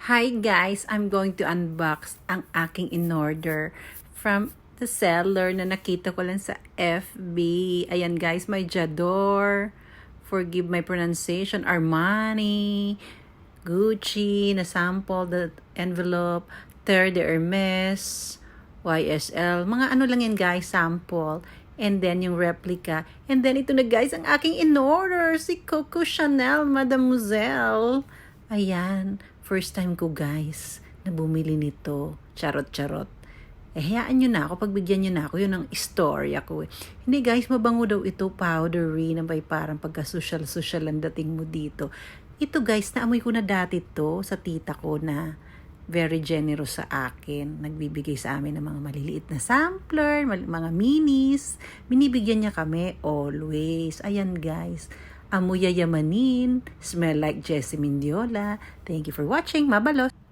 Hi guys! I'm going to unbox ang aking in-order from the seller na nakita ko lang sa FB. Ayan guys, may J'adore. Forgive my pronunciation. Armani. Gucci. Na sample the envelope. Terre de Hermes. YSL. Mga ano lang yan guys, sample. And then yung replica. And then ito na guys, ang aking in-order. Si Coco Chanel, Mademoiselle. Ayan, first time ko guys na bumili nito. Charot-charot. Hayaan nyo na ako, pagbigyan nyo na ako, yun ang istorya ko eh. Hindi guys, mabango daw ito, powdery, na may parang pagka-social-social ang dating mo dito. Ito guys, naamoy ko na dati to sa tita ko na very generous sa akin. Nagbibigay sa amin ng mga maliliit na sampler, mga minis. Binibigyan niya kami always. Ayan guys. Amoy yayamanin. Smell like Jessie Mendiola. Thank you for watching. Mabalos!